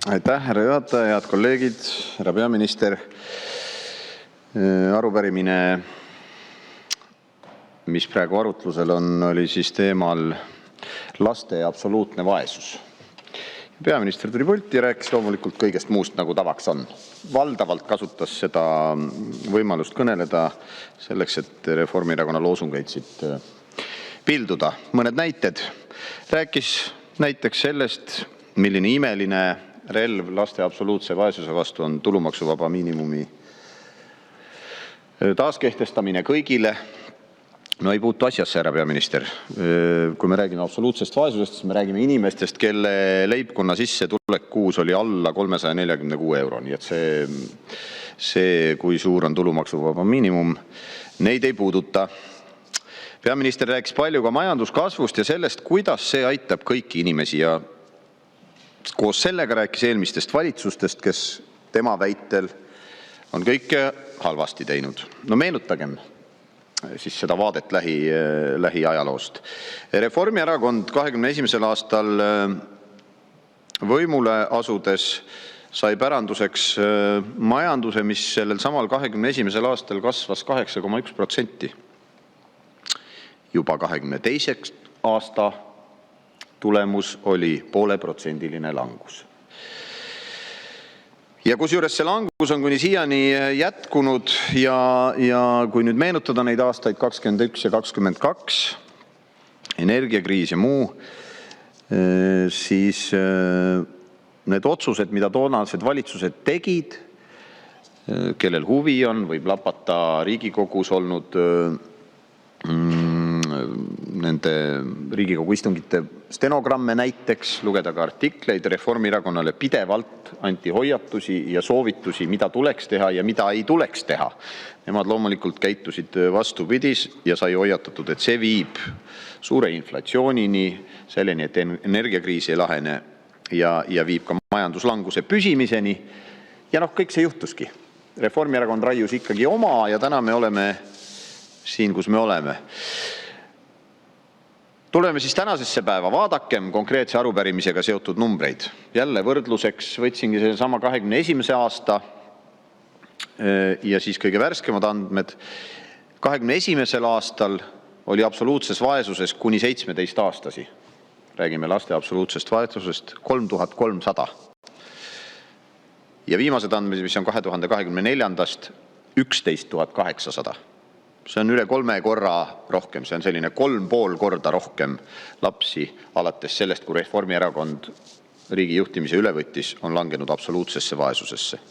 Aitäh, härra juhataja, head kolleegid, härra peaminister. Arupärimine, mis praegu arutlusel on, oli siis teemal laste absoluutne vaesus. Peaminister tuli pulti ja rääkis loomulikult kõigest muust, nagu tavaks on. Valdavalt kasutas seda võimalust kõneleda selleks, et Reformierakonna loosungeid siit pilduda. Mõned näited. Rääkis näiteks sellest, milline imeline relv laste absoluutse vaesuse vastu on tulumaksuvaba miinimumi taaskehtestamine kõigile. No ei puutu asjasse, härra peaminister. Kui me räägime absoluutsest vaesusest, siis me räägime inimestest, kelle leibkonna sissetulek kuus oli alla 346 euro. Nii et see, kui suur on tulumaksuvaba miinimum, neid ei puuduta. Peaminister rääkis palju ka majanduskasvust ja sellest, kuidas see aitab kõiki inimesi, ja koos sellega rääkis eelmistest valitsustest, kes tema väitel on kõike halvasti teinud. No meenutagem siis seda vaadet lähiajaloost. Reformierakond 21. aastal võimule asudes sai päranduseks majanduse, mis sellel samal 21. aastal kasvas 8,1%. Juba 22. aasta tulemus oli 0,5% langus. Ja kusjuures see langus on kuni siiani jätkunud ja kui nüüd meenutada neid aastaid 21 ja 22, energiakriis ja muu, siis need otsused, mida toonased valitsused tegid, kellel huvi on, võib lapata Riigikogus olnud nende Riigikogu istungite stenogramme näiteks, lugeda ka artikleid. Reformierakonnale pidevalt anti hoiatusi ja soovitusi, mida tuleks teha ja mida ei tuleks teha. Nemad loomulikult käitusid vastupidis ja sai hoiatatud, et see viib suure inflatsioonini, selleni, et energiakriis ei lahene ja viib ka majanduslanguse püsimiseni. Ja kõik see juhtuski. Reformierakond raius ikkagi oma ja täna me oleme siin, kus me oleme. Tuleme siis tänasesse päeva. Vaadakem konkreetse arupärimisega seotud numbreid. Jälle võrdluseks võtsingi see sama 21. aasta ja siis kõige värskemad andmed. 21. aastal oli absoluutses vaesuses kuni 17 aastasi. Räägime laste absoluutsest vaesusest 3300. Ja viimased andmed, mis on 2024-st, 11 800. See on üle 3 korra rohkem, see on selline 3,5 korda rohkem lapsi alates sellest, kui Reformierakond riigi juhtimise üle võttis, on langenud absoluutsesse vaesusesse.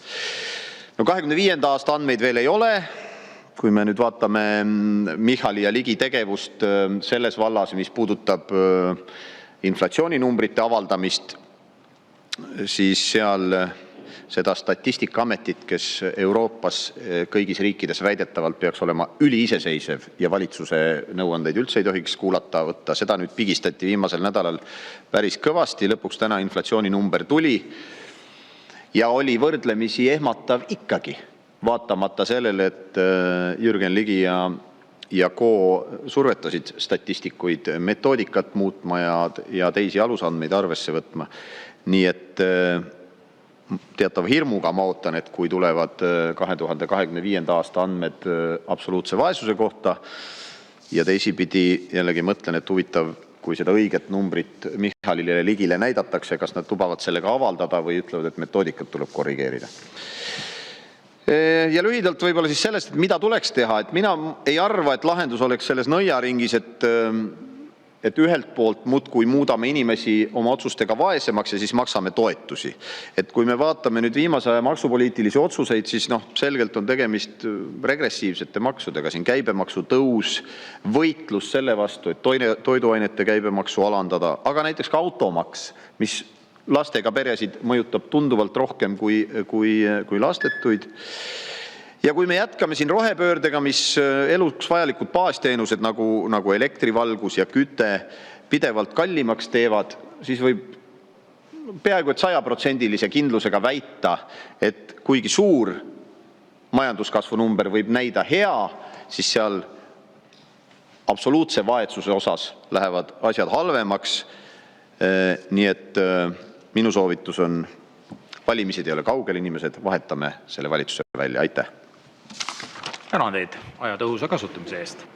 No 25. aasta andmeid veel ei ole. Kui me nüüd vaatame Michali ja Ligi tegevust selles vallas, mis puudutab inflatsiooninumbrite avaldamist, siis seal seda Statistikaametit, kes Euroopas kõigis riikides väidetavalt peaks olema üliiseseisev ja valitsuse nõuandeid üldse ei tohiks kuulata võtta, seda nüüd pigistati viimasel nädalal päris kõvasti. Lõpuks täna inflatsiooninumber tuli ja oli võrdlemisi ehmatav ikkagi, vaatamata sellele, et Jürgen Ligi ja Co. survetasid statistikuid metoodikat muutma ja teisi alusandmeid arvesse võtma. Nii et teatava hirmuga ma ootan, et kui tulevad 2025. aasta andmed absoluutse vaesuse kohta ja teisipidi jällegi mõtlen, et huvitav, kui seda õiget numbrit Michalile ja Ligile näidatakse, kas nad lubavad sellega avaldada või ütlevad, et metoodikat tuleb korrigeerida. Ja lühidalt võib-olla siis sellest, et mida tuleks teha. Et mina ei arva, et lahendus oleks selles nõiaringis, et ühelt poolt muudkui muudame inimesi oma otsustega vaesemaks ja siis maksame toetusi. Et kui me vaatame nüüd viimase aja maksupoliitilisi otsuseid, siis selgelt on tegemist regressiivsete maksudega. Siin käibemaksu tõus, võitlus selle vastu, et toiduainete käibemaksu alandada, aga näiteks ka automaks, mis lastega peresid mõjutab tunduvalt rohkem kui lastetuid. Ja kui me jätkame siin rohepöördega, mis eluks vajalikud baasteenused nagu elektrivalgus ja küte pidevalt kallimaks teevad, siis võib peaaegu et 100% kindlusega väita, et kuigi suur majanduskasvu number võib näida hea, siis seal absoluutse vaesuse osas lähevad asjad halvemaks. Nii et minu soovitus on valimised ei ole kaugel, inimesed, vahetame selle valitsuse välja. Aitäh! Tänan teid aja tõhusa kasutamise eest!